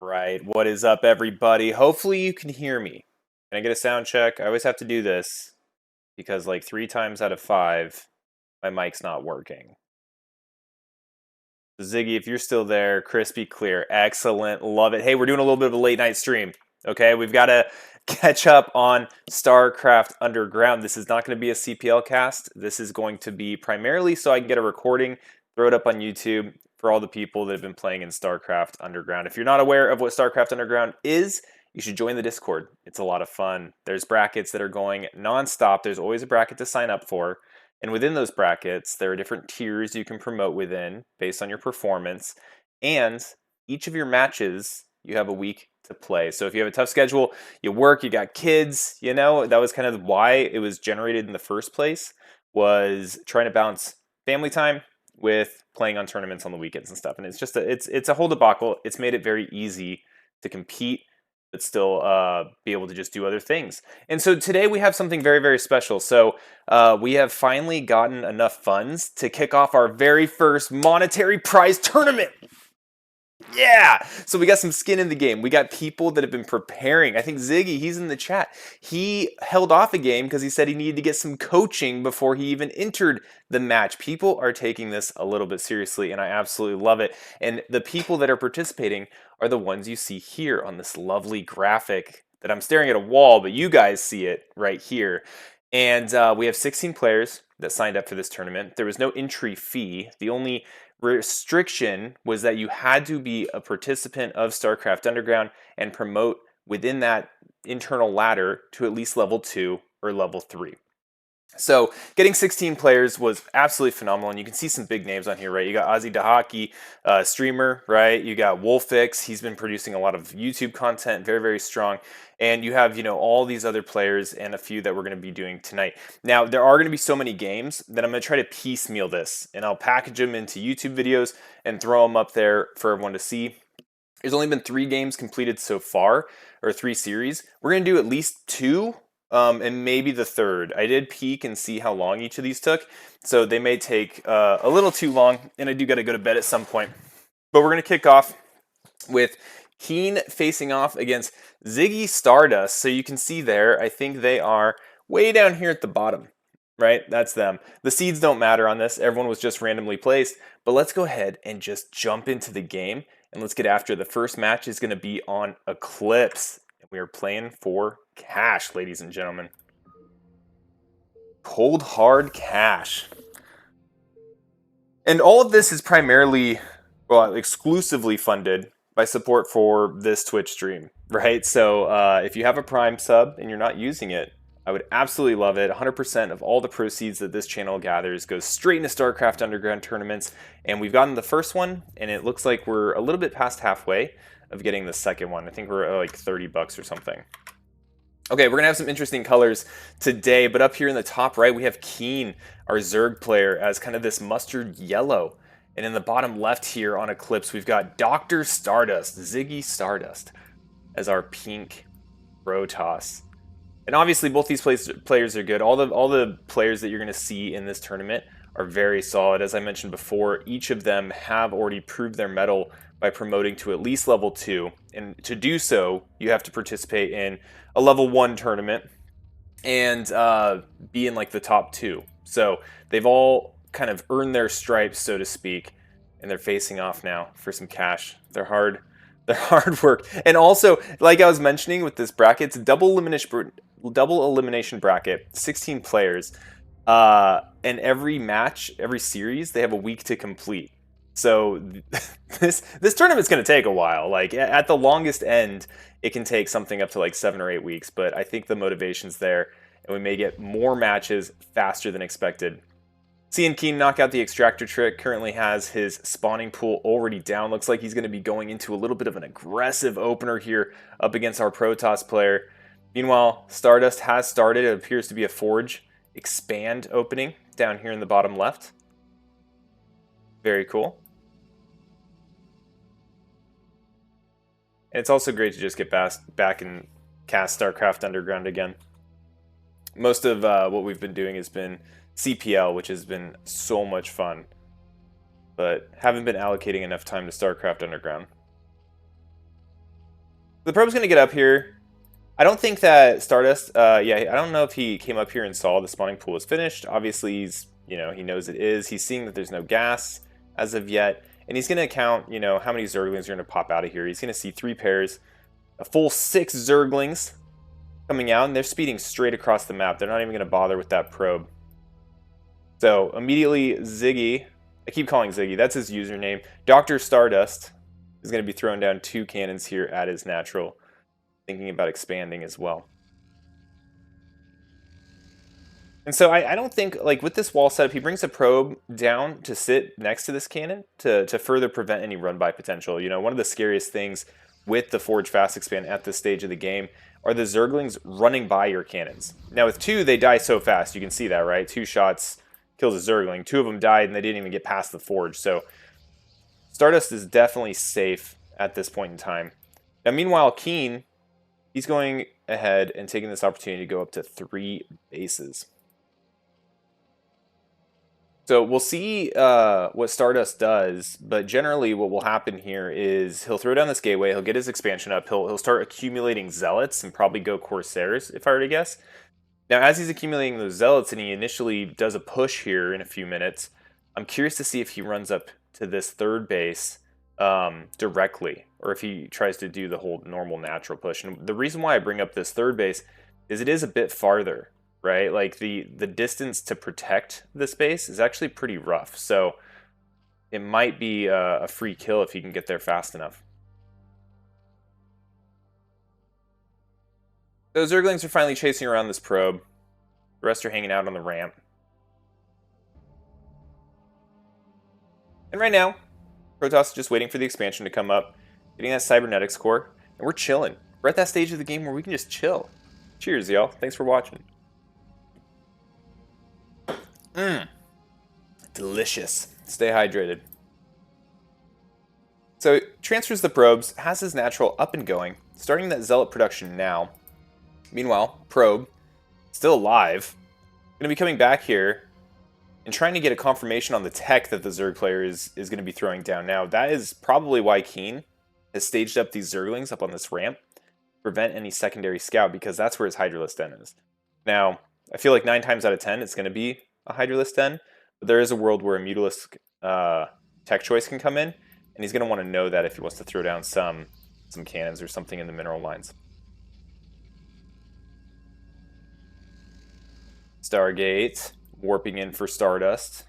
Right. What is up, everybody? Hopefully you can hear me. Can I get a sound check? I always have to do this because like 3 times out of 5, my mic's not working. Ziggy, if you're still there, crispy clear. Excellent. Love it. Hey, we're doing a little bit of a late night stream. Okay, we've got to catch up on StarCraft Underground. This is not going to be a CPL cast. This is going to be primarily so I can get a recording, throw it up on YouTube for all the people that have been playing in StarCraft Underground. If you're not aware of what StarCraft Underground is, you should join the Discord. It's a lot of fun. There's brackets that are going nonstop. There's always a bracket to sign up for. And within those brackets, there are different tiers you can promote within based on your performance. And each of your matches, you have a week to play. So if you have a tough schedule, you work, you got kids, that was kind of why it was generated in the first place, was trying to balance family time with playing on tournaments on the weekends and stuff. And it's just it's a whole debacle. It's made it very easy to compete but still be able to just do other things. And so today we have something very, very special. So we have finally gotten enough funds to kick off our very first monetary prize tournament. Yeah! So we got some skin in the game. We got people that have been preparing. I think Ziggy, he's in the chat. He held off a game because he said he needed to get some coaching before he even entered the match. People are taking this a little bit seriously, and I absolutely love it. And the people that are participating are the ones you see here on this lovely graphic that I'm staring at a wall, but you guys see it right here. And we have 16 players that signed up for this tournament. There was no entry fee. The only restriction was that you had to be a participant of StarCraft Underground and promote within that internal ladder to at least level 2 or level 3. So getting 16 players was absolutely phenomenal, and you can see some big names on here, right? You got Ozzy Dahaki, streamer, right? You got Wolfix. He's been producing a lot of YouTube content, very, very strong. And you have, all these other players and a few that we're going to be doing tonight. Now, there are going to be so many games that I'm going to try to piecemeal this, and I'll package them into YouTube videos and throw them up there for everyone to see. There's only been 3 games completed so far, or 3 series. We're going to do at least 2. And maybe the 3rd. I did peek and see how long each of these took, so they may take a little too long, and I do got to go to bed at some point. But we're going to kick off with Keen facing off against ZiggyStardust. So you can see there, I think they are way down here at the bottom, right? That's them. The seeds don't matter on this. Everyone was just randomly placed. But let's go ahead and just jump into the game, and let's get after it. The first match is going to be on Eclipse. We are playing for cash, ladies and gentlemen. Cold hard cash. And all of this is primarily, well, exclusively funded by support for this Twitch stream, right? So if you have a Prime sub and you're not using it, I would absolutely love it. 100% of all the proceeds that this channel gathers goes straight into StarCraft Underground tournaments. And we've gotten the first one, and it looks like we're a little bit past halfway of getting the second one. I think we're at like 30 bucks or something. Okay, we're going to have some interesting colors today, but up here in the top right, we have Keen, our Zerg player, as kind of this mustard yellow. And in the bottom left here on Eclipse, we've got Dr. Stardust, ZiggyStardust, as our pink Protoss. And obviously, both these players are good. All the players that you're going to see in this tournament are very solid. As I mentioned before, each of them have already proved their mettle by promoting to at least level 2. And to do so, you have to participate in a level 1 tournament and be in like the top 2. So they've all kind of earned their stripes, so to speak, and they're facing off now for some cash. They're hard work. And also, like I was mentioning with this bracket, it's a double elimination bracket, 16 players. And every match, every series, they have a week to complete. So this tournament's going to take a while. Like at the longest end, it can take something up to like 7 or 8 weeks. But I think the motivation's there, and we may get more matches faster than expected. Seeing Keen knock out the extractor trick, currently has his spawning pool already down. Looks like he's going to be going into a little bit of an aggressive opener here up against our Protoss player. Meanwhile, Stardust has started. It appears to be a Forge expand opening down here in the bottom left. Very cool. And it's also great to just get back and cast StarCraft Underground again. Most of what we've been doing has been CPL, which has been so much fun, but haven't been allocating enough time to StarCraft Underground. The probe's going to get up here. I don't think that Stardust, yeah, I don't know if he came up here and saw the spawning pool was finished. Obviously, he's, you know, he knows it is. He's seeing that there's no gas as of yet. And he's going to count, you know, how many Zerglings are going to pop out of here. He's going to see 3 pairs, a full 6 Zerglings coming out, and they're speeding straight across the map. They're not even going to bother with that probe. So immediately, Ziggy, I keep calling Ziggy, that's his username, Dr. Stardust is going to be throwing down 2 cannons here at his natural, thinking about expanding as well. And so I don't think, like, with this wall setup, he brings a probe down to sit next to this cannon to further prevent any run-by potential. You know, one of the scariest things with the Forge Fast Expand at this stage of the game are the Zerglings running by your cannons. Now, with 2, they die so fast. You can see that, right? 2 shots kills a Zergling. 2 of them died, and they didn't even get past the Forge. So Stardust is definitely safe at this point in time. Now, meanwhile, Keen, he's going ahead and taking this opportunity to go up to 3 bases. So we'll see what Stardust does, but generally what will happen here is he'll throw down this gateway, he'll get his expansion up, he'll start accumulating Zealots and probably go Corsairs, if I were to guess. Now, as he's accumulating those Zealots and he initially does a push here in a few minutes, I'm curious to see if he runs up to this 3rd base directly, or if he tries to do the whole normal natural push. And the reason why I bring up this 3rd base is it is a bit farther, right? Like the distance to protect this base is actually pretty rough. So it might be a free kill if he can get there fast enough. Those Zerglings are finally chasing around this probe. The rest are hanging out on the ramp. And right now, Protoss is just waiting for the expansion to come up, getting that Cybernetics core, and we're chilling. We're at that stage of the game where we can just chill. Cheers, y'all. Thanks for watching. Delicious. Stay hydrated. So, transfers the probes, has his natural up and going, starting that Zealot production now. Meanwhile, probe, still alive, going to be coming back here and trying to get a confirmation on the tech that the Zerg player is going to be throwing down now. That is probably why Keen has staged up these Zerglings up on this ramp to prevent any secondary scout, because that's where his Hydralisk Den is. Now, I feel like 9 times out of 10 it's going to be a Hydralisk Den, but there is a world where a Mutalisk tech choice can come in, and he's going to want to know that if he wants to throw down some cannons or something in the mineral lines. Stargate, warping in for Stardust.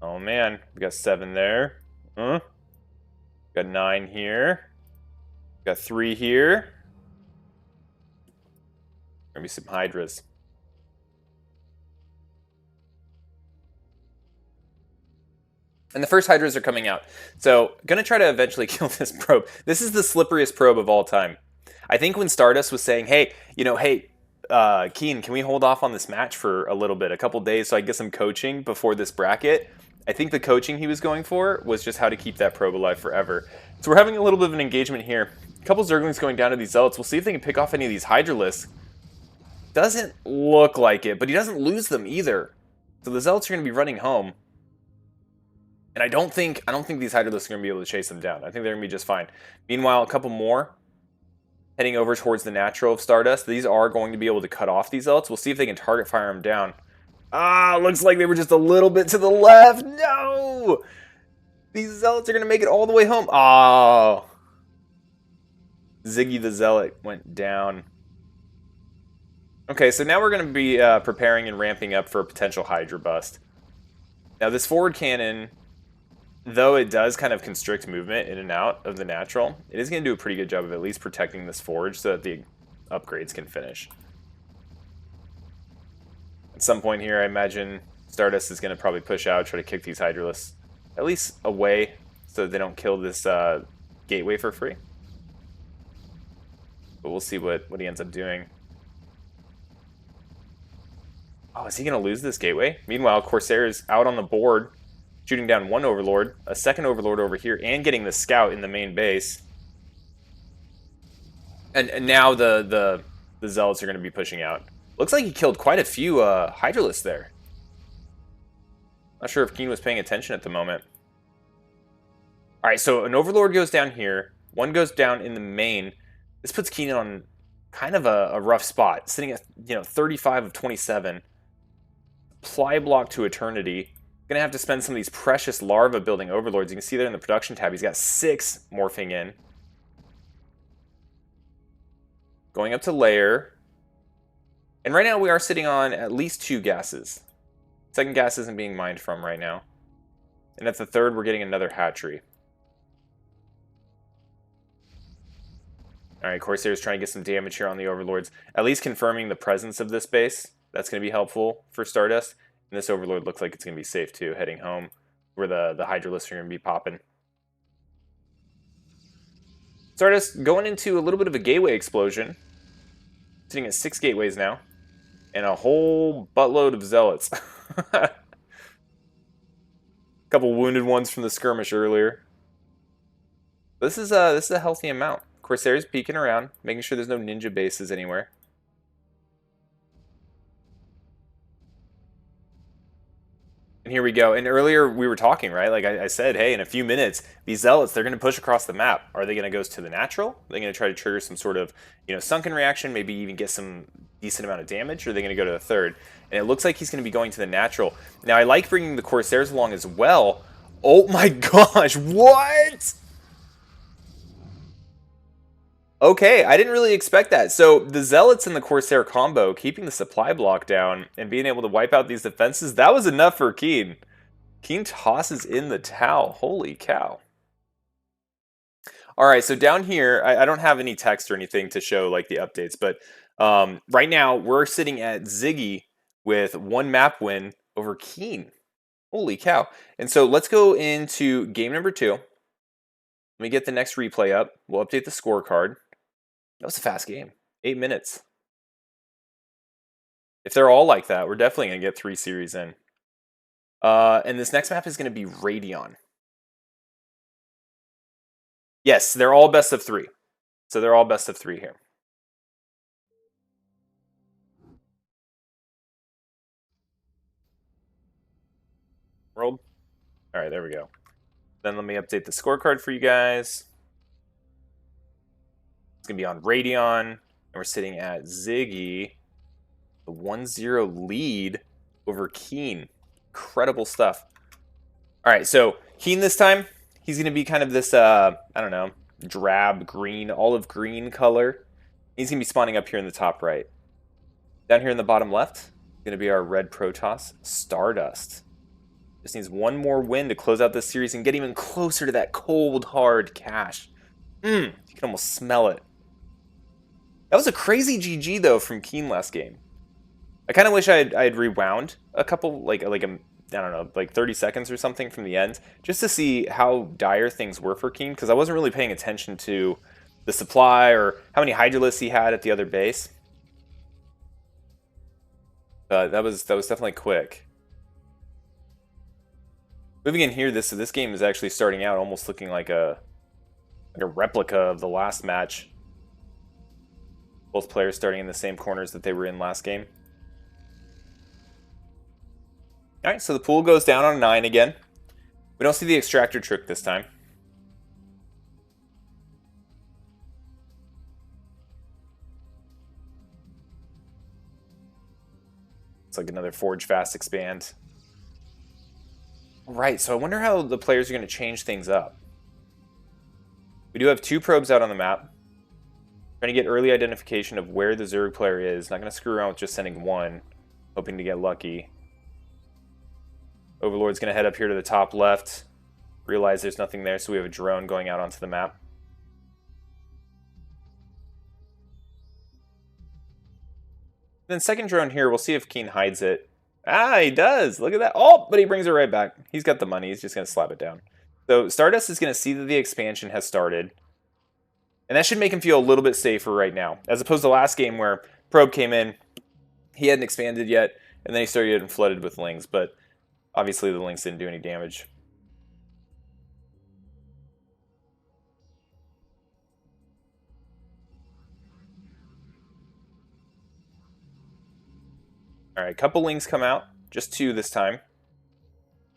Oh man, we got 7 there. Got 9 here. Got 3 here. Gonna be some Hydras. And the first Hydras are coming out. So, gonna try to eventually kill this probe. This is the slipperiest probe of all time. I think when Stardust was saying, hey, Keen, can we hold off on this match for a little bit, a couple days, so I get some coaching before this bracket? I think the coaching he was going for was just how to keep that probe alive forever. So we're having a little bit of an engagement here. A couple Zerglings going down to these Zealots. We'll see if they can pick off any of these Hydralisks. Doesn't look like it, but he doesn't lose them either. So the Zealots are going to be running home. And I don't think these Hydralisks are going to be able to chase them down. I think they're going to be just fine. Meanwhile, a couple more heading over towards the natural of Stardust. These are going to be able to cut off these Zealots. We'll see if they can target fire them down. Ah, looks like they were just a little bit to the left. No! These Zealots are going to make it all the way home. Oh. Ziggy the Zealot went down. Okay, so now we're going to be preparing and ramping up for a potential Hydra bust. Now, this forward cannon, though it does kind of constrict movement in and out of the natural, it is going to do a pretty good job of at least protecting this forge so that the upgrades can finish. At some point here, I imagine Stardust is going to probably push out, try to kick these Hydralisks at least away so that they don't kill this gateway for free. But we'll see what he ends up doing. Oh, is he going to lose this gateway? Meanwhile, Corsair is out on the board, shooting down 1 Overlord, a 2nd Overlord over here, and getting the Scout in the main base. And now the Zealots are going to be pushing out. Looks like he killed quite a few Hydralisks there. Not sure if Keen was paying attention at the moment. All right, so an Overlord goes down here. One goes down in the main. This puts Keen on kind of a rough spot, sitting at 35 of 27. Supply block to Eternity. Gonna have to spend some of these precious larva building Overlords. You can see there in the production tab, he's got 6 morphing in. Going up to layer. And right now we are sitting on at least 2 gases. Second gas isn't being mined from right now. And at the third, we're getting another hatchery. Alright, Corsair's trying to get some damage here on the Overlords. At least confirming the presence of this base. That's going to be helpful for Stardust. And this Overlord looks like it's going to be safe too, heading home, where the Hydralisks are going to be popping. Stardust going into a little bit of a gateway explosion. Sitting at 6 gateways now. And a whole buttload of Zealots. A couple wounded ones from the skirmish earlier. This is a healthy amount. Corsair's peeking around, making sure there's no ninja bases anywhere. And here we go. And earlier we were talking, right? Like I said, hey, in a few minutes, these Zealots, they're going to push across the map. Are they going to go to the natural? Are they going to try to trigger some sort of, sunken reaction, maybe even get some decent amount of damage? Or are they going to go to the third? And it looks like he's going to be going to the natural. Now, I like bringing the Corsairs along as well. Oh my gosh, what? Okay, I didn't really expect that. So the Zealots and the Corsair combo, keeping the supply block down and being able to wipe out these defenses, that was enough for Keen. Keen tosses in the towel. Holy cow. All right, so down here, I don't have any text or anything to show like the updates, but right now we're sitting at Ziggy with 1 map win over Keen. Holy cow. And so let's go into game number 2. Let me get the next replay up. We'll update the scorecard. That was a fast game. 8 minutes. If they're all like that, we're definitely going to get 3 series in. And this next map is going to be Radion. Yes, they're all best of 3. So they're all best of 3 here. World. All right, there we go. Then let me update the scorecard for you guys. It's going to be on Radion. And we're sitting at Ziggy. The 1-0 lead over Keen. Incredible stuff. All right, so Keen this time, he's going to be kind of this, I don't know, drab green, olive green color. He's going to be spawning up here in the top right. Down here in the bottom left, going to be our red Protoss, Stardust. Just needs 1 more win to close out this series and get even closer to that cold, hard cash. You can almost smell it. That was a crazy GG, though, from Keen last game. I kind of wish I had rewound a couple, I don't know, like 30 seconds or something from the end, just to see how dire things were for Keen, because I wasn't really paying attention to the supply or how many Hydralisks he had at the other base. That was definitely quick. Moving in here, this game is actually starting out almost looking like a replica of the last match. Both players starting in the same corners that they were in last game. Alright, so the pool goes down on 9 again. We don't see the extractor trick this time. It's like another Forge Fast expand. Alright, so I wonder how the players are going to change things up. We do have 2 probes out on the map. Trying to get early identification of where the Zerg player is. Not going to screw around with just sending 1. Hoping to get lucky. Overlord's going to head up here to the top left. Realize there's nothing there, so we have a drone going out onto the map. Then second drone here, we'll see if Keen hides it. Ah, he does! Look at that! Oh, but he brings it right back. He's got the money, he's just going to slap it down. So Stardust is going to see that the expansion has started. And that should make him feel a little bit safer right now. As opposed to last game where Probe came in, he hadn't expanded yet, and then he started getting flooded with Lings, but obviously the Lings didn't do any damage. Alright, a couple Lings come out. Just 2 this time.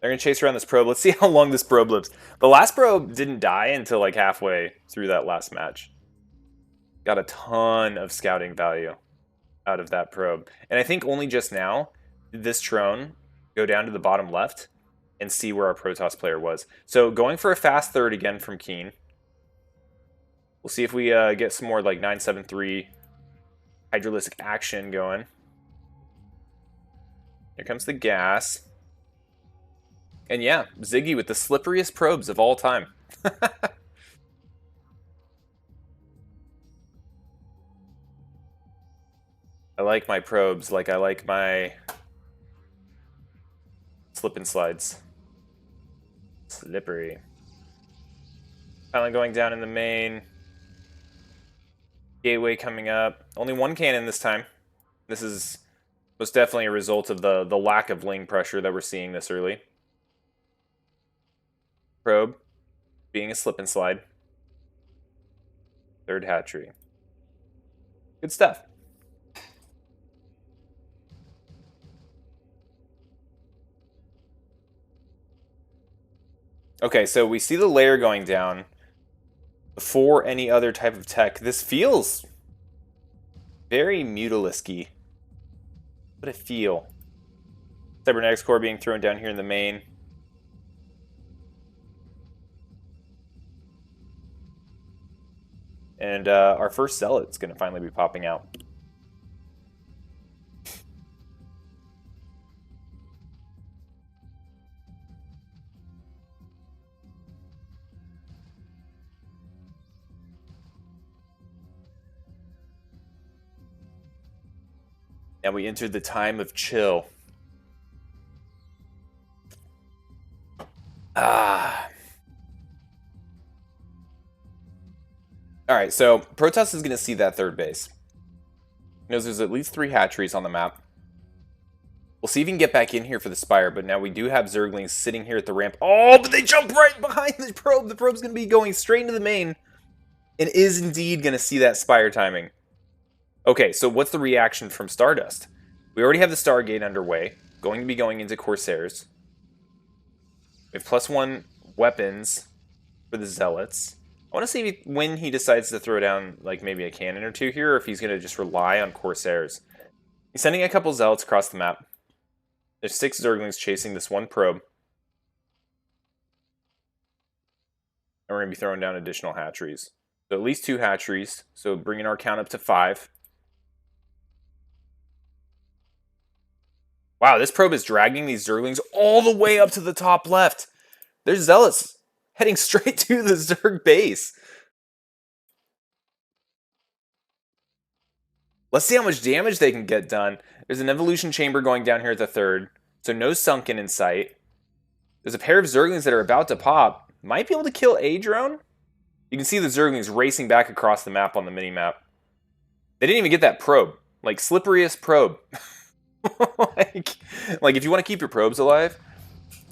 They're going to chase around this probe. Let's see how long this probe lives. The last probe didn't die until like halfway through that last match. Got a ton of scouting value out of that probe. And I think only just now did this drone go down to the bottom left and see where our Protoss player was. So going for a fast third again from Keen. We'll see if we get some more like 973 hydralistic action going. Here comes the gas. And yeah, Ziggy with the slipperiest probes of all time. I like my probes like I like my slip and slides. Slippery. Finally going down in the main. Gateway coming up. Only one cannon this time. This is most definitely a result of the lack of ling pressure that we're seeing this early. Probe being a slip and slide. Third hatchery. Good stuff. Okay, so we see the layer going down before any other type of tech. This feels very Mutalisk-y. What a feel. Cybernetics core being thrown down here in the main. And our first zealot's going to finally be popping out. And we entered the time of chill. Alright, so Protoss is going to see that third base. He knows there's at least 3 hatcheries on the map. We'll see if he can get back in here for the Spire, but now we do have Zerglings sitting here at the ramp. Oh, but they jump right behind the probe! The probe's going to be going straight into the main. And is indeed going to see that Spire timing. Okay, so what's the reaction from Stardust? We already have the Stargate underway. Going to be going into Corsairs. We have +1 weapons for the Zealots. I want to see when he decides to throw down like maybe a cannon or 2 here, or if he's going to just rely on Corsairs. He's sending a couple Zealots across the map. There's 6 Zerglings chasing this one probe. And we're going to be throwing down additional hatcheries. So at least 2 hatcheries, so bringing our count up to 5. Wow, this probe is dragging these Zerglings all the way up to the top left. There's Zealots heading straight to the Zerg base. Let's see how much damage they can get done. There's an evolution chamber going down here at the 3rd, so no sunken in sight. There's a pair of Zerglings that are about to pop. Might be able to kill a drone. You can see the Zerglings racing back across the map on the mini-map. They didn't even get that probe. Like, slipperiest probe. like, if you want to keep your probes alive,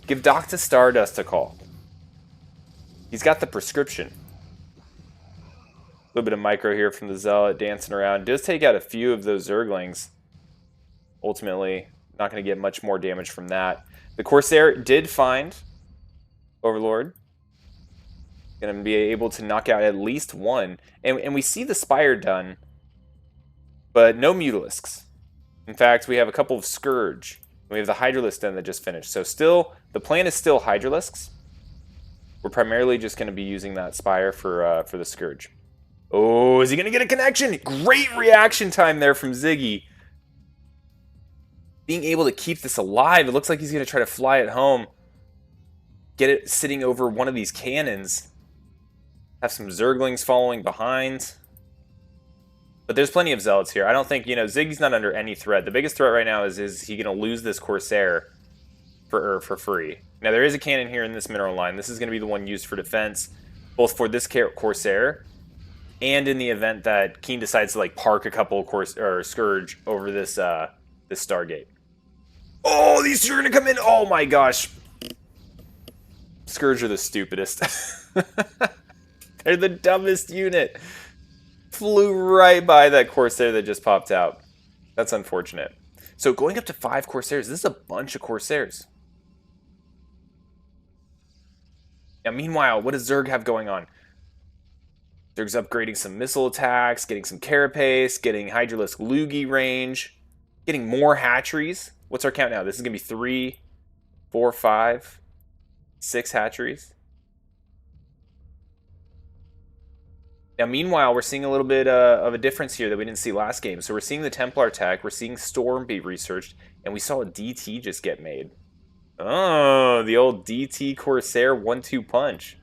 give Dr. Stardust a call. He's got the prescription. A little bit of micro here from the Zealot dancing around. Does take out a few of those Zerglings. Ultimately, not going to get much more damage from that. The Corsair did find Overlord. Going to be able to knock out at least 1. And we see the Spire done, but no Mutalisks. In fact, we have a couple of Scourge. We have the Hydralisk den that just finished. So still, the plan is still Hydralisks. We're primarily just going to be using that Spire for the Scourge. Oh, is he going to get a connection? Great reaction time there from Ziggy. Being able to keep this alive. It looks like he's going to try to fly it home. Get it sitting over one of these cannons. Have some Zerglings following behind. But there's plenty of Zealots here. I don't think, Ziggy's not under any threat. The biggest threat right now is he going to lose this Corsair for free. Now, there is a cannon here in this mineral line. This is going to be the one used for defense, both for this Corsair and in the event that Keen decides to park a couple Scourge over this this Stargate. Oh, these two are going to come in. Oh my gosh. Scourge are the stupidest. They're the dumbest unit. Flew right by that Corsair that just popped out. That's unfortunate. So going up to 5 Corsairs, this is a bunch of Corsairs. Now, meanwhile, what does Zerg have going on? Zerg's upgrading some missile attacks, getting some carapace, getting Hydralisk Loogie range, getting more hatcheries. What's our count now? This is going to be 3, 4, 5, 6 hatcheries. Now, meanwhile, we're seeing a little bit of a difference here that we didn't see last game. So we're seeing the Templar tech, we're seeing Storm be researched, and we saw a DT just get made. Oh, the old DT Corsair 1-2 punch.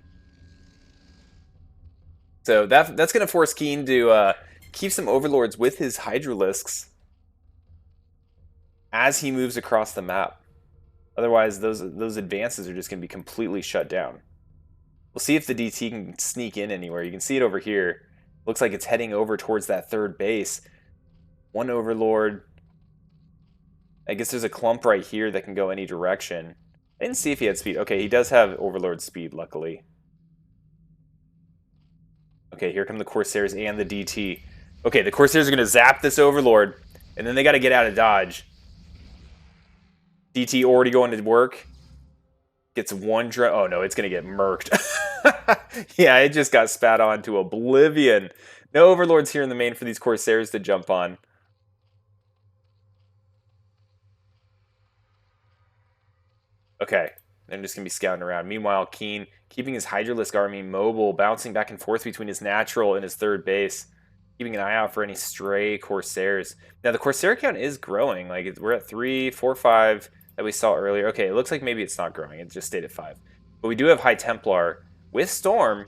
So that's going to force Keen to keep some Overlords with his Hydralisks as he moves across the map. Otherwise, those advances are just going to be completely shut down. We'll see if the DT can sneak in anywhere. You can see it over here. Looks like it's heading over towards that third base. One Overlord. I guess there's a clump right here that can go any direction. I didn't see if he had speed. Okay, he does have Overlord speed, luckily. Okay, here come the Corsairs and the DT. Okay, the Corsairs are going to zap this Overlord, and then they got to get out of dodge. DT already going to work. Gets one drone. Oh no, it's going to get murked. Yeah, it just got spat on to oblivion. No Overlords here in the main for these Corsairs to jump on. Okay, they're just going to be scouting around. Meanwhile, Keen keeping his Hydralisk army mobile, bouncing back and forth between his natural and his third base, keeping an eye out for any stray Corsairs. Now, the Corsair count is growing. Like, we're at 3, 4, 5 that we saw earlier. Okay, it looks like maybe it's not growing. It just stayed at 5. But we do have High Templar with Storm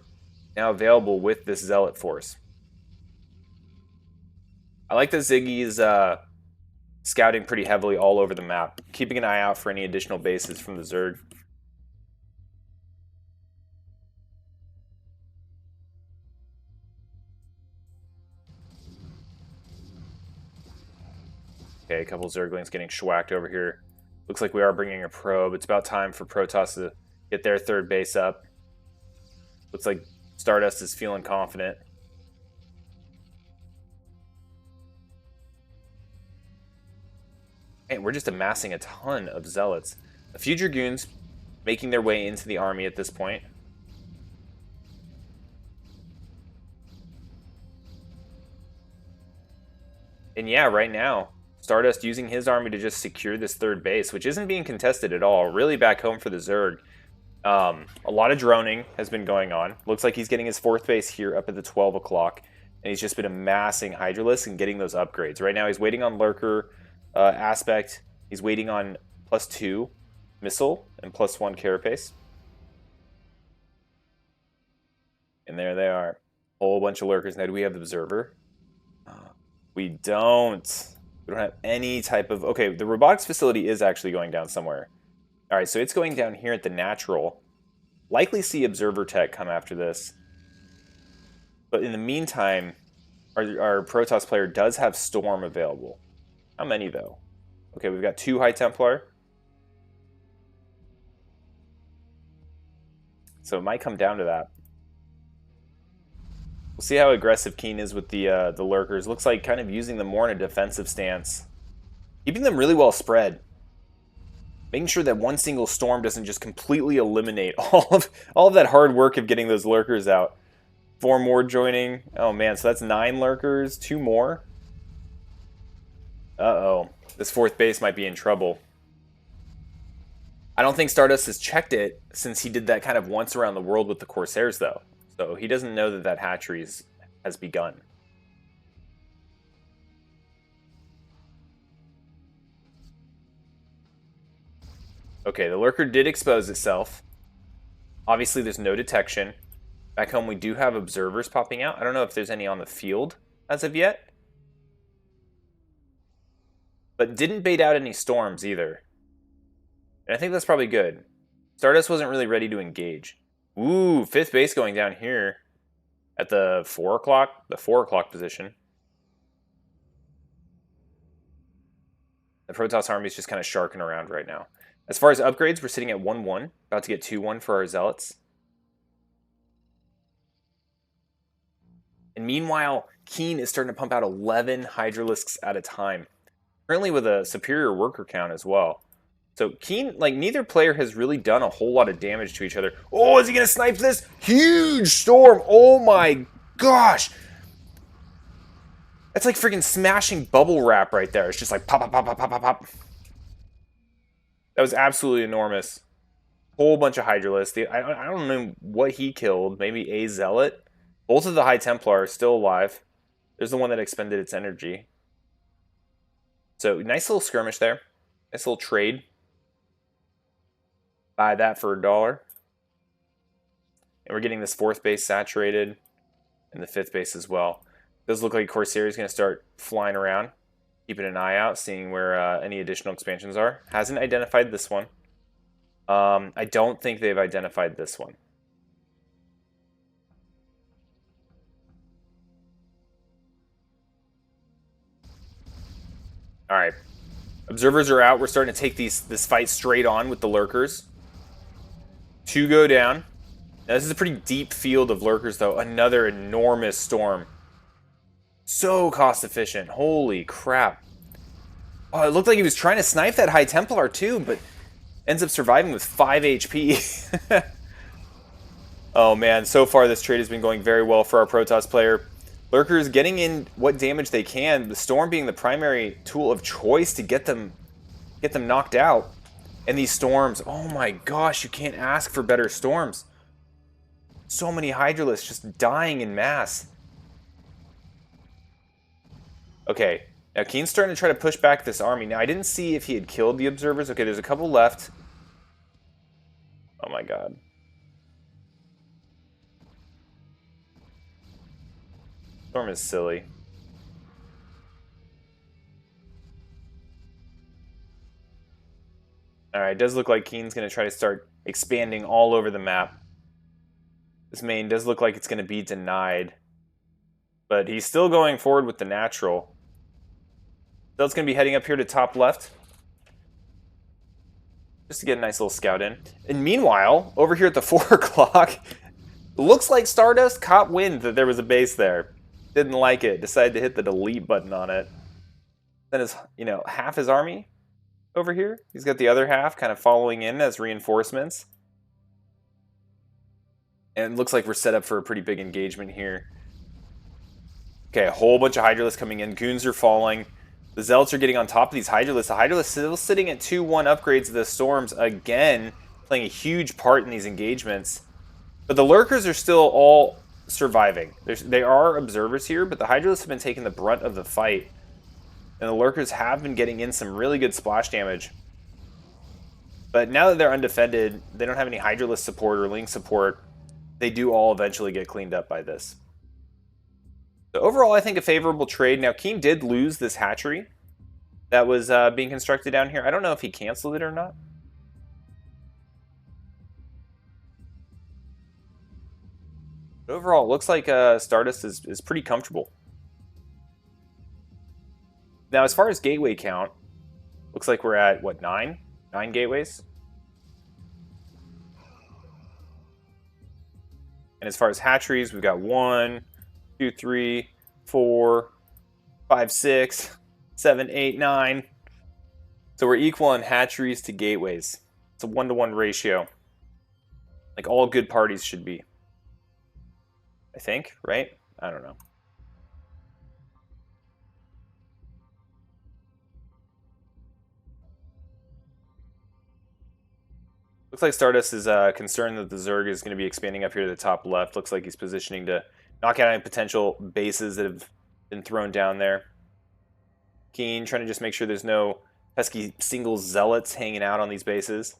now available with this Zealot force. I like that Ziggy is scouting pretty heavily all over the map, keeping an eye out for any additional bases from the Zerg. Okay, a couple Zerglings getting schwacked over here. Looks like we are bringing a probe. It's about time for Protoss to get their third base up. Looks like Stardust is feeling confident. And we're just amassing a ton of Zealots. A few Dragoons making their way into the army at this point. And yeah, right now, Stardust using his army to just secure this third base, which isn't being contested at all. Really back home for the Zerg. A lot of droning has been going on. Looks like he's getting his fourth base here up at the 12 o'clock. And he's just been amassing Hydralisks and getting those upgrades. Right now he's waiting on Lurker aspect. He's waiting on +2 missile and +1 carapace. And there they are. Whole bunch of Lurkers. Now do we have the Observer? We don't. We don't have any type of... Okay, the robotics facility is actually going down somewhere. Alright, so it's going down here at the natural. Likely see Observer Tech come after this. But in the meantime, our Protoss player does have Storm available. How many, though? Okay, we've got 2 High Templar. So it might come down to that. We'll see how aggressive Keen is with the Lurkers. Looks like kind of using them more in a defensive stance. Keeping them really well spread. Making sure that one single Storm doesn't just completely eliminate all of that hard work of getting those Lurkers out. 4 more joining. Oh man, so that's 9 Lurkers. 2 more. Uh-oh. This fourth base might be in trouble. I don't think Stardust has checked it since he did that kind of once around the world with the Corsairs, though. So he doesn't know that that hatchery has begun. Okay, the Lurker did expose itself. Obviously, there's no detection. Back home, we do have observers popping out. I don't know if there's any on the field as of yet. But didn't bait out any storms either. And I think that's probably good. Stardust wasn't really ready to engage. Ooh, 5th base going down here at the 4 o'clock position. The Protoss army is just kind of sharking around right now. As far as upgrades, we're sitting at 1-1, about to get 2-1 for our Zealots. And meanwhile, Keen is starting to pump out 11 Hydralisks at a time. Currently with a superior worker count as well. So Keen, like, neither player has really done a whole lot of damage to each other. Oh, is he going to snipe this? Huge storm. Oh my gosh. That's like freaking smashing bubble wrap right there. It's just like pop, pop, pop, pop, pop, pop, pop. That was absolutely enormous. Whole bunch of Hydralisks. I don't know what he killed. Maybe a Zealot. Both of the High Templar are still alive. There's the one that expended its energy. So, nice little skirmish there. Nice little trade. Buy that for $1. And we're getting this 4th base saturated. And the 5th base as well. Does look like Corsair is going to start flying around. Keeping an eye out, seeing where any additional expansions are. Hasn't identified this one. I don't think they've identified this one. Alright. Observers are out. We're starting to take this fight straight on with the Lurkers. 2 go down. Now, this is a pretty deep field of Lurkers, though. Another enormous storm. So cost efficient. Holy crap. Oh, it looked like he was trying to snipe that High Templar, too, but ends up surviving with 5 HP. Oh, man. So far, this trade has been going very well for our Protoss player. Lurkers getting in what damage they can. The Storm being the primary tool of choice to get them knocked out. And these Storms, oh my gosh, you can't ask for better Storms. So many Hydralisks just dying in mass. Okay, now Keen's starting to try to push back this army. Now, I didn't see if he had killed the Observers. Okay, there's a couple left. Oh my god. Storm is silly. Alright, it does look like Keen's going to try to start expanding all over the map. This main does look like it's going to be denied. But he's still going forward with the natural. So it's going to be heading up here to top left. Just to get a nice little scout in. And meanwhile, over here at the 4 o'clock, looks like Stardust caught wind that there was a base there. Didn't like it. Decided to hit the delete button on it. Then his, half his army over here. He's got the other half kind of following in as reinforcements. And it looks like we're set up for a pretty big engagement here. Okay, a whole bunch of Hydralisks coming in. Goons are falling. The Zealots are getting on top of these Hydralisks. The Hydralisks still sitting at 2-1 upgrades of the Storms again, playing a huge part in these engagements. But the Lurkers are still all surviving. They are observers here, but the Hydralisks have been taking the brunt of the fight. And the Lurkers have been getting in some really good splash damage. But now that they're undefended, they don't have any Hydralisk support or Link support. They do all eventually get cleaned up by this. So overall, I think a favorable trade. Now, Keen did lose this hatchery that was being constructed down here. I don't know if he canceled it or not. But overall, it looks like Stardust is pretty comfortable. Now, as far as gateway count, looks like we're at, what, 9? 9 gateways? And as far as hatcheries, we've got 1, 2, 3, 4, 5, 6, 7, 8, 9. So we're equal on hatcheries to gateways. It's a 1-to-1 ratio. Like all good parties should be. I think, right? I don't know. Looks like Stardust is concerned that the Zerg is going to be expanding up here to the top left. Looks like he's positioning to knock out any potential bases that have been thrown down there. Keen trying to just make sure there's no pesky single Zealots hanging out on these bases.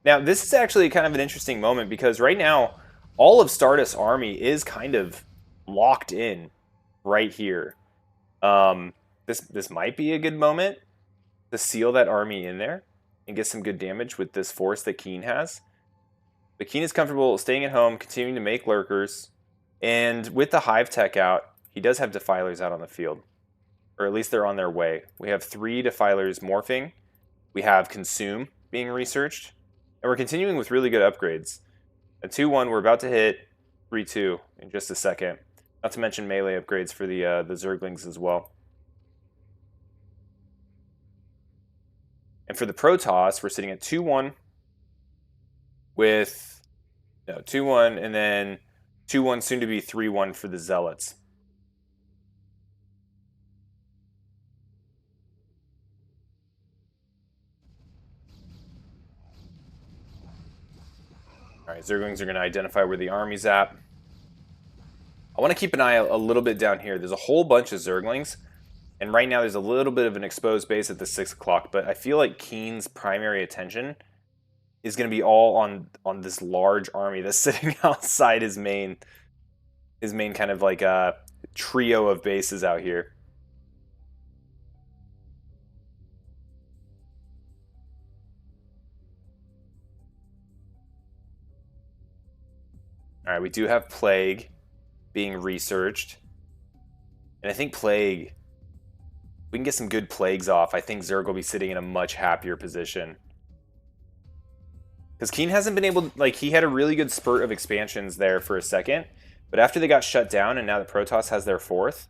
Now, this is actually kind of an interesting moment because right now, all of Stardust's army is kind of locked in right here. This might be a good moment to seal that army in there and get some good damage with this force that Keen has. But Keen is comfortable staying at home, continuing to make Lurkers, and with the Hive Tech out, he does have Defilers out on the field. Or at least they're on their way. We have 3 Defilers morphing. We have Consume being researched. And we're continuing with really good upgrades. At 2-1, we're about to hit 3-2 in just a second. Not to mention melee upgrades for the Zerglings as well. And for the Protoss, we're sitting at 2-1 with, no, 2-1, and then 2-1, soon to be 3-1 for the Zealots. All right, Zerglings are going to identify where the army's at. I want to keep an eye a little bit down here. There's a whole bunch of Zerglings, and right now there's a little bit of an exposed base at the 6 o'clock, but I feel like Keen's primary attention is going to be all on this large army that's sitting outside his main kind of like trio of bases out here. All right, we do have Plague being researched. And I think Plague, we can get some good Plagues off. I think Zerg will be sitting in a much happier position. Because Keen hasn't been able to, like, he had a really good spurt of expansions there for a second. But after they got shut down and now that Protoss has their 4th,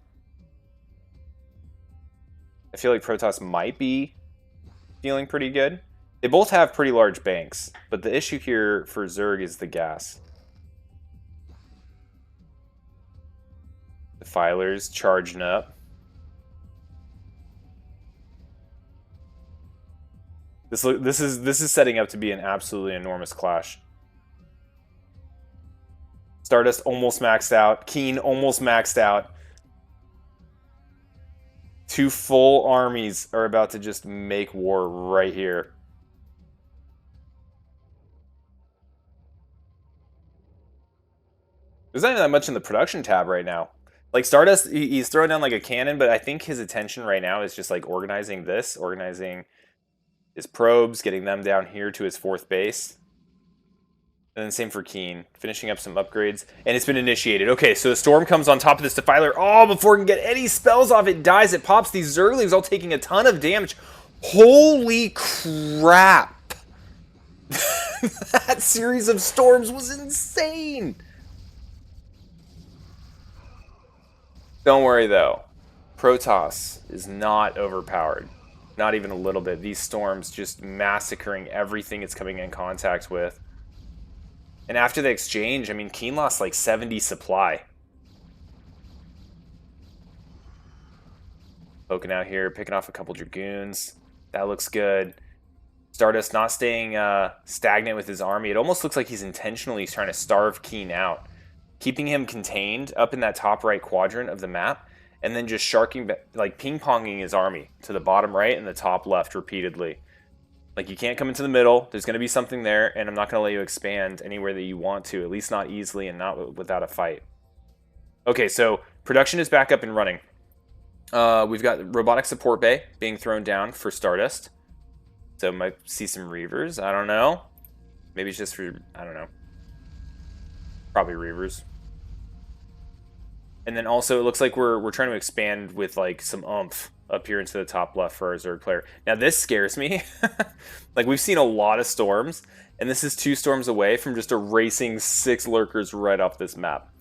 I feel like Protoss might be feeling pretty good. They both have pretty large banks, but the issue here for Zerg is the gas. Defilers charging up. This is setting up to be an absolutely enormous clash. Stardust almost maxed out. Keen almost maxed out. 2 full armies are about to just make war right here. There's not even that much in the production tab right now. Like, Stardust, he's throwing down like a cannon, but I think his attention right now is just like organizing his probes, getting them down here to his 4th base. And then same for Keen, finishing up some upgrades. And it's been initiated. Okay, so the storm comes on top of this Defiler. Oh, before it can get any spells off, it dies. It pops. These Zerglings all taking a ton of damage. Holy crap. That series of storms was insane. Don't worry, though. Protoss is not overpowered. Not even a little bit. These storms just massacring everything it's coming in contact with. And after the exchange, I mean, Keen lost like 70 supply. Poking out here, picking off a couple Dragoons. That looks good. Stardust not staying stagnant with his army. It almost looks like he's intentionally trying to starve Keen out. Keeping him contained up in that top right quadrant of the map. And then just like ping-ponging his army to the bottom right and the top left repeatedly. Like, you can't come into the middle. There's going to be something there, and I'm not going to let you expand anywhere that you want to, at least not easily and not without a fight. Okay, so production is back up and running. We've got robotic support bay being thrown down for Stardust. So might see some Reavers. I don't know. Maybe it's just for, I don't know. Probably Reavers. And then also, it looks like we're trying to expand with like some oomph up here into the top left for our Zerg player. Now this scares me. Like, we've seen a lot of storms, and this is 2 storms away from just erasing 6 lurkers right off this map.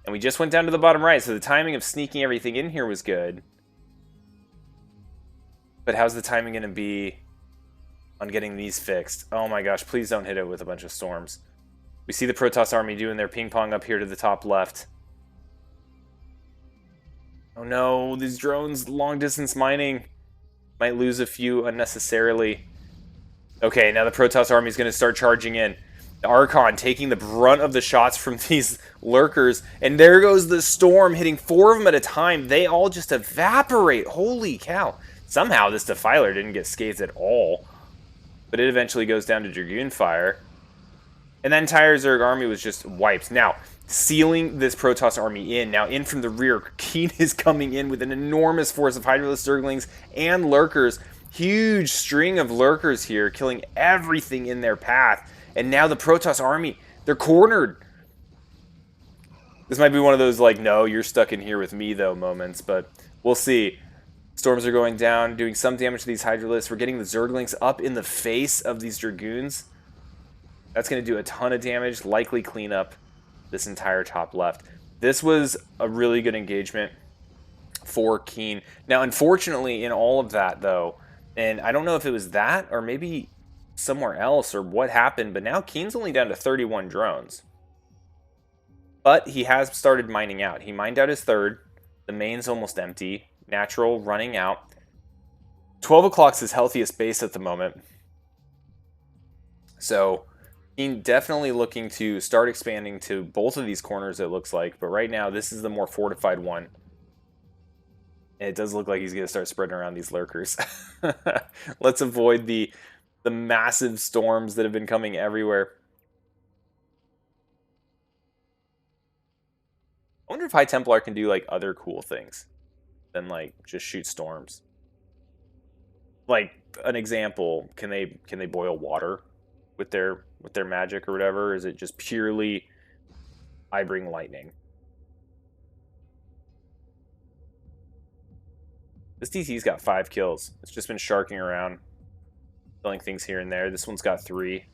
And we just went down to the bottom right, so the timing of sneaking everything in here was good. But how's the timing going to be on getting these fixed? Oh my gosh, please don't hit it with a bunch of storms. We see the Protoss army doing their ping pong up here to the top left. Oh no, these drones, long distance mining. Might lose a few unnecessarily. Okay, now the Protoss army is going to start charging in. The Archon taking the brunt of the shots from these lurkers. And there goes the storm, hitting 4 of them at a time. They all just evaporate. Holy cow. Somehow this Defiler didn't get scathed at all. But it eventually goes down to Dragoon fire. And that entire Zerg army was just wiped. Now, sealing this Protoss army in. Now, in from the rear, Keen is coming in with an enormous force of Hydralisk Zerglings and Lurkers. Huge string of Lurkers here, killing everything in their path. And now the Protoss army, they're cornered. This might be one of those, like, no, you're stuck in here with me, though, moments. But we'll see. Storms are going down, doing some damage to these Hydralisks. We're getting the Zerglings up in the face of these Dragoons. That's going to do a ton of damage, likely clean up this entire top left. This was a really good engagement for Keen. Now, unfortunately, in all of that, though, And I don't know if it was that or maybe somewhere else or what happened, but now Keen's only down to 31 drones. But he has started mining out. He mined out his third. The main's almost empty. Natural running out. 12 o'clock's his healthiest base at the moment. So Keen definitely looking to start expanding to both of these corners, it looks like. But right now, this is the more fortified one. And it does look like he's going to start spreading around these lurkers. Let's avoid the massive storms that have been coming everywhere. I wonder if High Templar can do like other cool things than like just shoot storms. Like an example, can they boil water with their magic or whatever? Or is it just purely I bring lightning? This DT's got 5 kills. It's just been sharking around, killing things here and there. This one's got 3.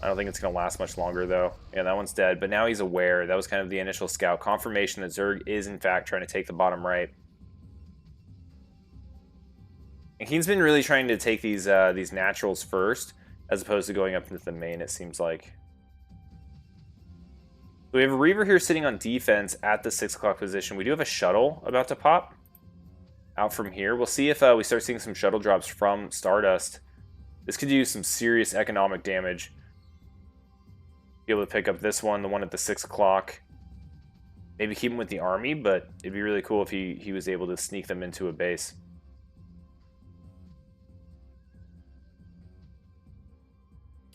I don't think it's going to last much longer, though. Yeah, that one's dead, but now he's aware. That was kind of the initial scout. Confirmation that Zerg is, in fact, trying to take the bottom right. And he's been really trying to take these naturals first, as opposed to going up into the main, it seems like. So we have a Reaver here sitting on defense at the 6 o'clock position. We do have a shuttle about to pop out from here. We'll see if we start seeing some shuttle drops from Stardust. This could do some serious economic damage. Be able to pick up this one, the one at the 6 o'clock. Maybe keep him with the army, but it'd be really cool if he was able to sneak them into a base.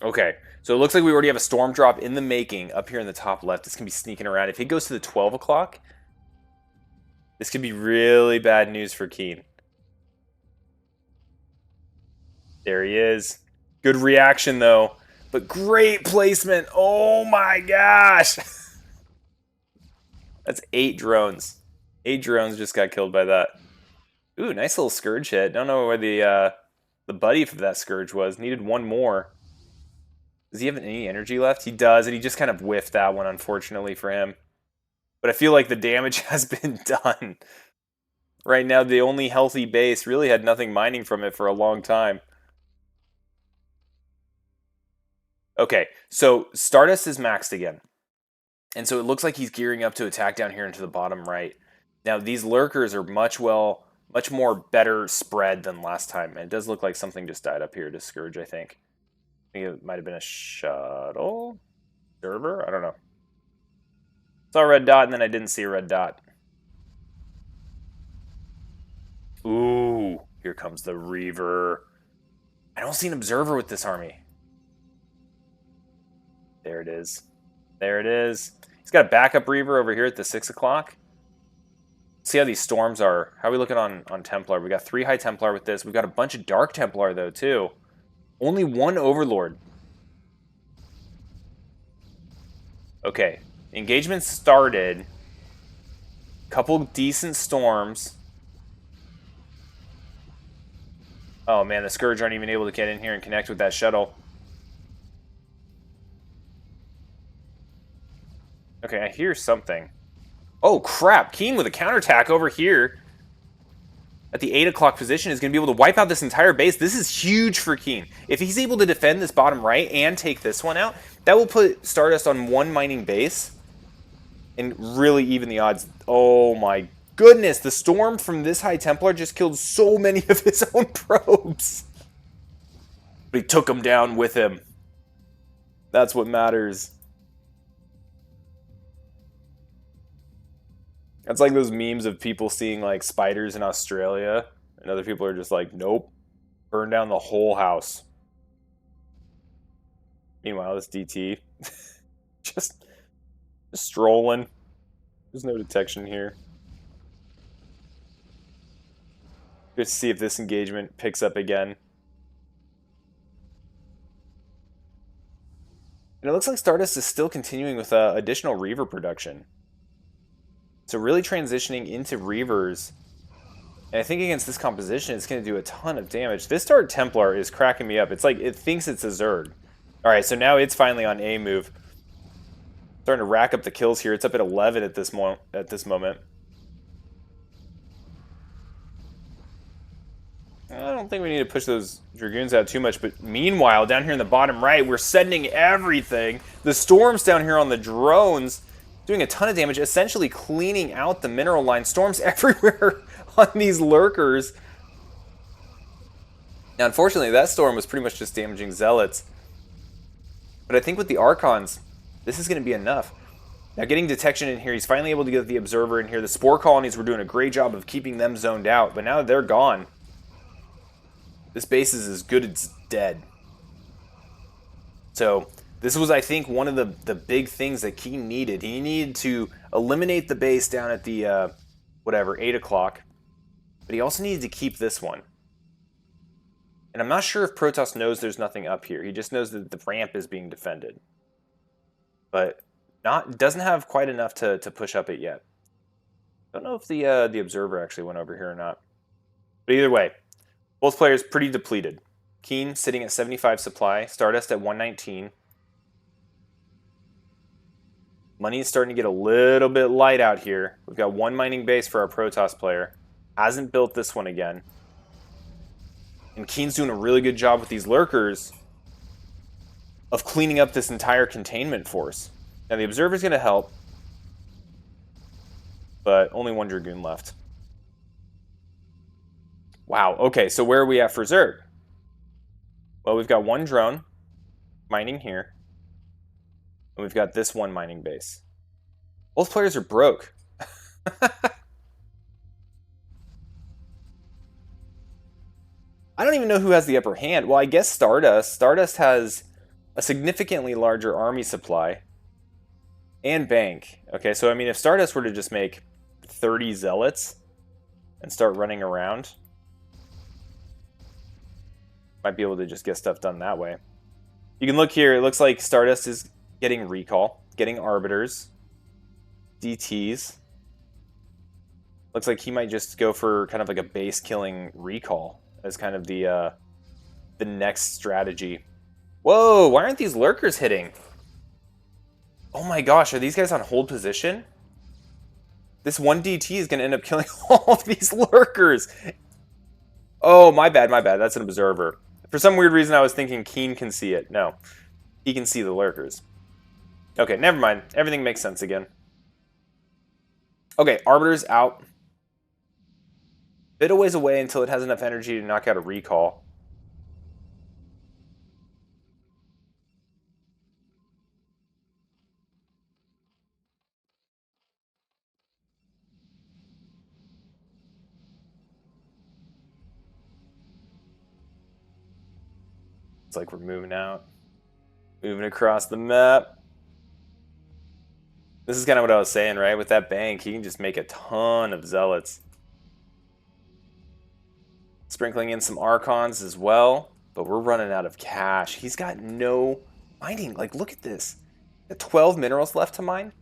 Okay, so it looks like we already have a storm drop in the making up here in the top left. It's going to be sneaking around. If it goes to the 12 o'clock, this could be really bad news for Keen. There he is. Good reaction, though. But great placement. Oh, my gosh. That's 8 drones. 8 drones just got killed by that. Ooh, nice little Scourge hit. Don't know where the buddy for that Scourge was. Needed one more. Does he have any energy left? He does, and he just kind of whiffed that one, unfortunately for him. But I feel like the damage has been done. Right now, the only healthy base really had nothing mining from it for a long time. Okay, so Stardust is maxed again. And so it looks like he's gearing up to attack down here into the bottom right. Now, these lurkers are much more better spread than last time. And it does look like something just died up here to Scourge, I think. I think it might have been a shuttle? Server? I don't know. Saw a red dot, and then I didn't see a red dot. Ooh, here comes the Reaver. I don't see an observer with this army. There it is. There it is. He's got a backup Reaver over here at the 6 o'clock. See how these storms are. How are we looking on Templar? We got 3 High Templar with this. We've got a bunch of Dark Templar, though, too. Only 1 Overlord. Okay. Engagement started. Couple decent storms. Oh, man, the Scourge aren't even able to get in here and connect with that shuttle. Okay, I hear something. Oh, crap. Keen with a counterattack over here at the 8 o'clock position is going to be able to wipe out this entire base. This is huge for Keen. If he's able to defend this bottom right and take this one out, that will put Stardust on 1 mining base and really even the odds. Oh my goodness, the storm from this High Templar just killed so many of his own probes. But he took them down with him. That's what matters. That's like those memes of people seeing like spiders in Australia, and other people are just like, nope, burn down the whole house. Meanwhile, this DT, just strolling. There's no detection here. Good to see if this engagement picks up again. And it looks like Stardust is still continuing with additional Reaver production. So really transitioning into Reavers. And I think against this composition, it's going to do a ton of damage. This Dark Templar is cracking me up. It's like, it thinks it's a Zerg. Alright, so now it's finally on A move. Starting to rack up the kills here. It's up at 11 at this moment. I don't think we need to push those Dragoons out too much, but meanwhile, down here in the bottom right, we're sending everything. The Storms down here on the drones doing a ton of damage, essentially cleaning out the mineral line. Storms everywhere on these lurkers. Now, unfortunately, that storm was pretty much just damaging Zealots. But I think with the Archons, this is going to be enough. Now, getting detection in here, he's finally able to get the Observer in here. The Spore Colonies were doing a great job of keeping them zoned out, but now that they're gone, this base is as good as dead. So this was, I think, one of the big things that Keen needed. He needed to eliminate the base down at the, 8 o'clock. But he also needed to keep this one. And I'm not sure if Protoss knows there's nothing up here. He just knows that the ramp is being defended. But doesn't have quite enough to push up it yet. Don't know if the Observer actually went over here or not. But either way, both players pretty depleted. Keen sitting at 75 supply, Stardust at 119. Money is starting to get a little bit light out here. We've got one mining base for our Protoss player. Hasn't built this one again. And Keen's doing a really good job with these lurkers of cleaning up this entire containment force. Now the Observer's going to help, but only one Dragoon left. Wow, okay, so where are we at for Zerg? Well, we've got one drone mining here, and we've got this one mining base. Both players are broke. I don't even know who has the upper hand. Well, I guess Stardust. Stardust has a significantly larger army supply and bank. Okay, so I mean, if Stardust were to just make 30 Zealots and start running around, might be able to just get stuff done that way. You can look here. It looks like Stardust is getting recall, getting arbiters, DTs. Looks like he might just go for kind of like a base killing recall as kind of the next strategy. Whoa, why aren't these lurkers hitting? Oh my gosh, are these guys on hold position? This one DT is going to end up killing all of these lurkers. Oh, my bad, my bad. That's an Observer. For some weird reason, I was thinking Keen can see it. No, he can see the lurkers. Okay, never mind. Everything makes sense again. Okay, Arbiter's out. Bit a ways away until it has enough energy to knock out a recall. It's like we're moving out. Moving across the map. This is kind of what I was saying, right? With that bank, he can just make a ton of Zealots. Sprinkling in some Archons as well. But we're running out of cash. He's got no mining. Like, look at this. 12 minerals left to mine.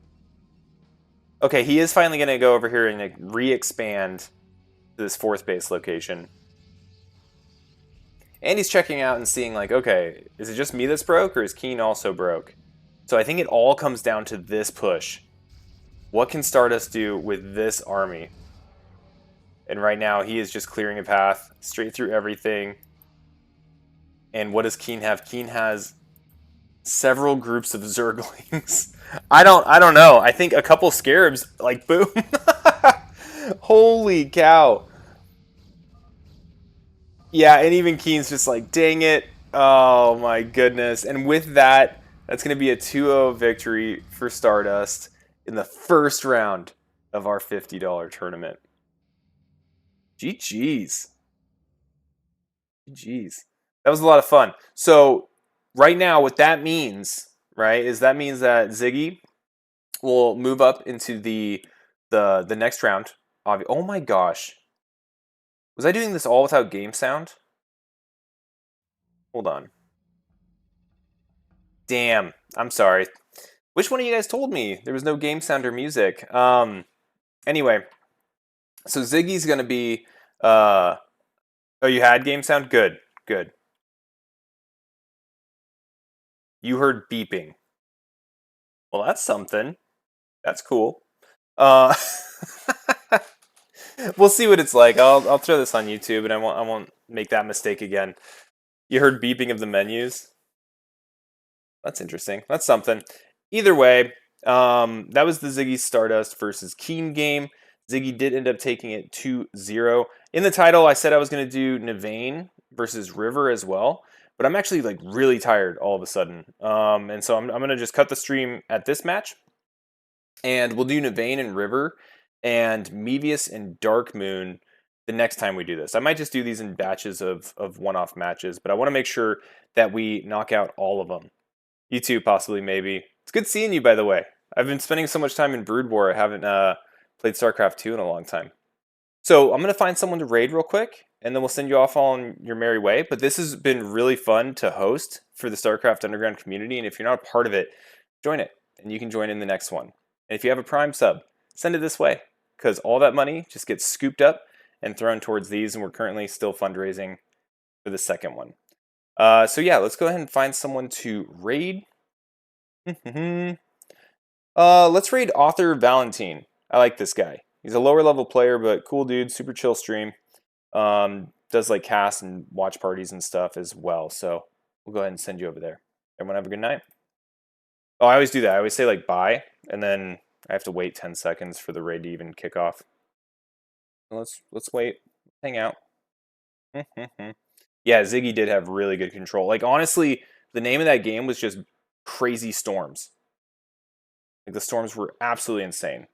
Okay, he is finally going to go over here and re-expand this fourth base location. And he's checking out and seeing like, okay, is it just me that's broke or is Keen also broke? So I think it all comes down to this push. What can Stardust do with this army? And right now he is just clearing a path straight through everything. And what does Keen have? Keen has several groups of Zerglings. I don't know. I think a couple Scarabs, like, boom. Holy cow. Yeah, and even Keen's just like, dang it. Oh my goodness. And with that, that's going to be a 2-0 victory for Stardust in the first round of our $50 tournament. GG's. GG's. That was a lot of fun. So right now, what that means, right, is that means that Ziggy will move up into the next round. Oh my gosh. Was I doing this all without game sound? Hold on. Damn. I'm sorry. Which one of you guys told me there was no game sound or music? Anyway. So Ziggy's going to be... oh, you had game sound? Good. Good. You heard beeping. Well, that's something. That's cool. We'll see what it's like. I'll throw this on YouTube, and I won't make that mistake again. You heard beeping of the menus? That's interesting. That's something. Either way, that was the Ziggy Stardust versus Keen game. Ziggy did end up taking it 2-0. In the title, I said I was going to do Navane versus River as well, but I'm actually like really tired all of a sudden. And so I'm going to just cut the stream at this match, and we'll do Navane and River and Mevius and Dark Moon the next time we do this. I might just do these in batches of one-off matches, but I want to make sure that we knock out all of them. You too, possibly, maybe. It's good seeing you, by the way. I've been spending so much time in Brood War, I haven't played StarCraft 2 in a long time. So I'm going to find someone to raid real quick, and then we'll send you off on your merry way. But this has been really fun to host for the StarCraft Underground community, and if you're not a part of it, join it, and you can join in the next one. And if you have a Prime sub, send it this way, because all that money just gets scooped up and thrown towards these, and we're currently still fundraising for the second one. So yeah, let's go ahead and find someone to raid. Let's raid Author Valentine. I like this guy. He's a lower level player, but cool dude, super chill stream. Does like cast and watch parties and stuff as well. So we'll go ahead and send you over there. Everyone have a good night. Oh, I always do that. I always say like bye, and then I have to wait 10 seconds for the raid to even kick off. Let's wait. Hang out. Yeah, Ziggy did have really good control. Like honestly, the name of that game was just Crazy Storms. Like the storms were absolutely insane.